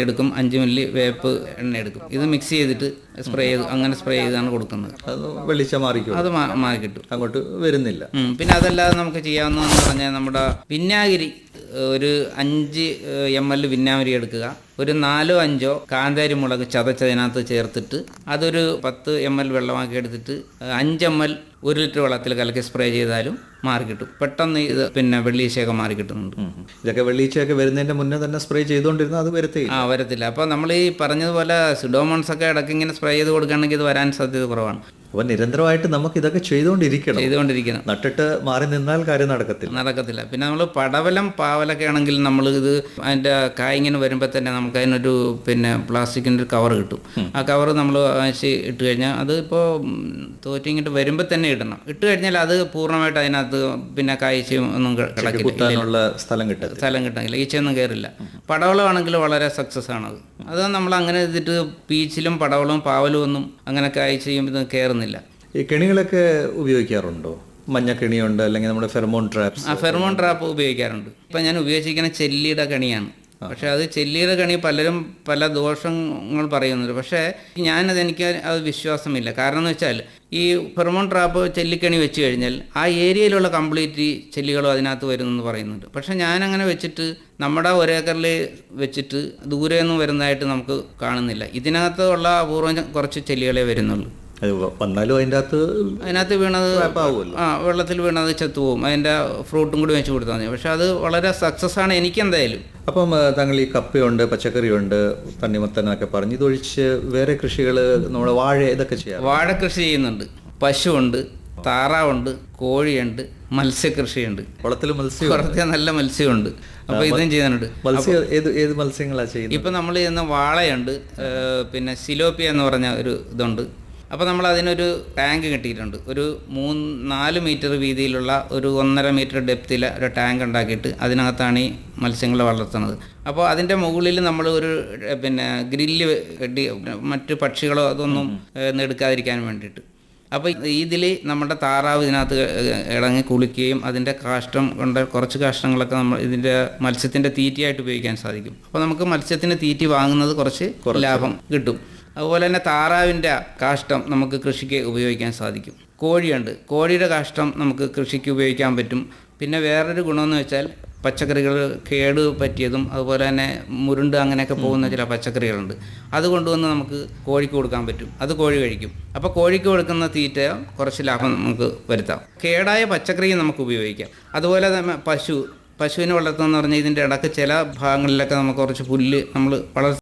എടുക്കും, 5 മില്ലി വേപ്പ് എണ്ണ എടുക്കും. ഇത് മിക്സ് ചെയ്തിട്ട് അങ്ങനെ സ്പ്രേ ചെയ്താണ് കൊടുക്കുന്നത്. അത് വെളിച്ചം മാറിക്കും, അത് മാറി കിട്ടും, അങ്ങോട്ട് വരുന്നില്ല. പിന്നെ അതല്ലാതെ നമുക്ക് ചെയ്യാവുന്നതെന്ന് പറഞ്ഞാൽ നമ്മുടെ വിനാഗിരി ഒരു 5 ml വിനാഗിരി എടുക്കുക. ഒരു 4-5 കാന്താരി മുളക് ചതച്ചതിനകത്ത് ചേർത്തിട്ട് അതൊരു 10 ml വെള്ളമാക്കി എടുത്തിട്ട് 5 ml 1 ലിറ്റർ വെള്ളത്തിൽ കലക്കി സ്പ്രേ ചെയ്താലും മാറി കിട്ടും. പെട്ടെന്ന് ഇത് വെള്ളീച്ചയൊക്കെ മാറി കിട്ടുന്നുണ്ട്. ഇതൊക്കെ വെള്ളീച്ചയൊക്കെ വരുന്നതിന്റെ മുന്നേ തന്നെ സ്പ്രേ ചെയ്തുകൊണ്ടിരുന്ന അത് വരത്തില്ല. അപ്പോൾ നമ്മൾ ഈ പറഞ്ഞതുപോലെ സുഡോമോൺസ് ഒക്കെ ഇടയ്ക്ക് ഇങ്ങനെ സ്പ്രേ ചെയ്ത് കൊടുക്കുകയാണെങ്കിൽ ഇത് വരാൻ സാധ്യത കുറവാണ്. അപ്പോൾ നിരന്തരമായിട്ട് നമുക്ക് ഇതൊക്കെ ചെയ്തുകൊണ്ടിരിക്കണം. നട്ടിട്ട് മാറി നിന്നാൽ കാര്യം നടക്കത്തില്ല. പിന്നെ നമ്മൾ പടവലം പാവലൊക്കെ ആണെങ്കിൽ നമ്മൾ ഇത് അതിൻ്റെ കായ് ഇങ്ങനെ വരുമ്പോൾ തന്നെ നമുക്ക് അതിനൊരു പ്ലാസ്റ്റിക്കിൻ്റെ ഒരു കവർ കിട്ടും. ആ കവർ നമ്മൾ വാങ്ങിച്ച് ഇട്ട് കഴിഞ്ഞാൽ അത് ഇപ്പോൾ തോറ്റിങ്ങിട്ട് വരുമ്പോൾ തന്നെ ഇടണം. ഇട്ട് കഴിഞ്ഞാൽ അത് പൂർണ്ണമായിട്ട് അതിനകത്ത് കായ്ച്ചയും ഒന്നും കിടക്കില്ല, സ്ഥലം കിട്ടില്ല, ഈച്ചയൊന്നും കയറില്ല. പടവളമാണെങ്കിൽ വളരെ സക്സസ് ആണത്. അത് നമ്മൾ അങ്ങനെ ചെയ്തിട്ട് പീച്ചിലും പടവളവും പാവലും ഒന്നും അങ്ങനെ കായ്ച്ചയും ഇത് കയറുന്നില്ല. ഈ കെണികളൊക്കെ ഉപയോഗിക്കാറുണ്ടോ? മഞ്ഞ കെണിയുണ്ട്, അല്ലെങ്കിൽ നമ്മുടെ ഫെർമോൺ ട്രാപ്സ്. ഫെർമോൺ ട്രാപ്പ് ഉപയോഗിക്കാറുണ്ട്. ഇപ്പം ഞാൻ ഉപയോഗിച്ചിരിക്കുന്ന ചെല്ലിയുടെ കണിയാണ്. പക്ഷേ അത് ചെല്ലിയുടെ കണി പലരും പല ദോഷങ്ങൾ പറയുന്നുണ്ട്. പക്ഷേ എനിക്ക് അത് വിശ്വാസമില്ല. കാരണം എന്ന് വെച്ചാൽ ഈ ഫെർമോൺ ട്രാപ്പ് ചെല്ലിക്കണി വെച്ച് കഴിഞ്ഞാൽ ആ ഏരിയയിലുള്ള കംപ്ലീറ്റ് ചെല്ലികളും അതിനകത്ത് വരുന്നെന്ന് പറയുന്നുണ്ട്. പക്ഷേ ഞാനങ്ങനെ വെച്ചിട്ട് നമ്മുടെ 1 ഏക്കറിൽ വെച്ചിട്ട് ദൂരെയൊന്നും വരുന്നതായിട്ട് നമുക്ക് കാണുന്നില്ല. ഇതിനകത്തുള്ള അപൂർവം കുറച്ച് ചെല്ലികളെ വരുന്നുള്ളൂ. വന്നാലും അതിനകത്ത് വീണത് വെള്ളത്തിൽ വീണത് ചത്തുപോകും. അതിൻ്റെ ഫ്രൂട്ടും കൂടി വെച്ച് കൊടുത്താൽ മതി. പക്ഷെ അത് വളരെ സക്സസ് ആണ് എനിക്ക് എന്തായാലും. അപ്പം താങ്കൾ ഈ കപ്പയുണ്ട്, പച്ചക്കറിയുണ്ട്, തണ്ണിമത്തനൊക്കെ പറഞ്ഞു, ഇതൊഴിച്ച് വേറെ കൃഷികൾ നമ്മുടെ വാഴ ഇതൊക്കെ ചെയ്യാം? വാഴ കൃഷി ചെയ്യുന്നുണ്ട്, പശുവുണ്ട്, താറാവുണ്ട്, കോഴിയുണ്ട്, മത്സ്യകൃഷിയുണ്ട്. കുളത്തിൽ നല്ല മത്സ്യമുണ്ട്. അപ്പോൾ ഇതും ചെയ്യുന്നുണ്ട്. ഏത് മത്സ്യങ്ങളാണ് ചെയ്യുന്നത്? ഇപ്പം നമ്മൾ ചെയ്യുന്ന വാളയുണ്ട്, സിലോപ്പിയ എന്ന് പറഞ്ഞ ഒരു ഇതുണ്ട്. അപ്പോൾ നമ്മൾ അതിനൊരു ടാങ്ക് കെട്ടിയിട്ടുണ്ട്. ഒരു 3-4 മീറ്റർ വീതിയിലുള്ള ഒരു 1.5 മീറ്റർ ഡെപ്തിൽ ഒരു ടാങ്ക് ഉണ്ടാക്കിയിട്ട് അതിനകത്താണ് ഈ മത്സ്യങ്ങളെ വളർത്തുന്നത്. അപ്പോൾ അതിൻ്റെ മുകളിൽ നമ്മൾ ഒരു ഗ്രില്ല് കെട്ടി മറ്റ് പക്ഷികളോ അതൊന്നും എടുക്കാതിരിക്കാൻ വേണ്ടിയിട്ട്. അപ്പോൾ ഇതിൽ നമ്മുടെ താറാവ് ഇതിനകത്ത് ഇറങ്ങി കുളിക്കുകയും അതിൻ്റെ കാഷ്ടം കൊണ്ട് കുറച്ച് കാഷ്ടങ്ങളൊക്കെ ഇതിൻ്റെ മത്സ്യത്തിൻ്റെ തീറ്റയായിട്ട് ഉപയോഗിക്കാൻ സാധിക്കും. അപ്പോൾ നമുക്ക് മത്സ്യത്തിന് തീറ്റി വാങ്ങുന്നത് കുറച്ച് ലാഭം കിട്ടും. അതുപോലെ തന്നെ താറാവിൻ്റെ കാഷ്ടം നമുക്ക് കൃഷിക്ക് ഉപയോഗിക്കാൻ സാധിക്കും. കോഴിയുണ്ട്, കോഴിയുടെ കാഷ്ടം നമുക്ക് കൃഷിക്ക് ഉപയോഗിക്കാൻ പറ്റും. പിന്നെ വേറൊരു ഗുണമെന്ന് വെച്ചാൽ പച്ചക്കറികൾ കേട് പറ്റിയതും അതുപോലെ തന്നെ മുരുണ്ട് അങ്ങനെയൊക്കെ പോകുന്ന ചില പച്ചക്കറികളുണ്ട്. അത് കൊണ്ടുവന്ന് നമുക്ക് കോഴിക്ക് കൊടുക്കാൻ പറ്റും. അത് കോഴി കഴിക്കും. അപ്പോൾ കോഴിക്ക് കൊടുക്കുന്ന തീറ്റ കുറച്ച് ലാഭം നമുക്ക് വരുത്താം. കേടായ പച്ചക്കറിയും നമുക്ക് ഉപയോഗിക്കാം. അതുപോലെ തന്നെ പശുവിനെ വളർത്തുന്നതെന്ന് പറഞ്ഞാൽ ഇതിൻ്റെ ഇടയ്ക്ക് ചില ഭാഗങ്ങളിലൊക്കെ നമുക്ക് കുറച്ച് പുല്ല് നമ്മൾ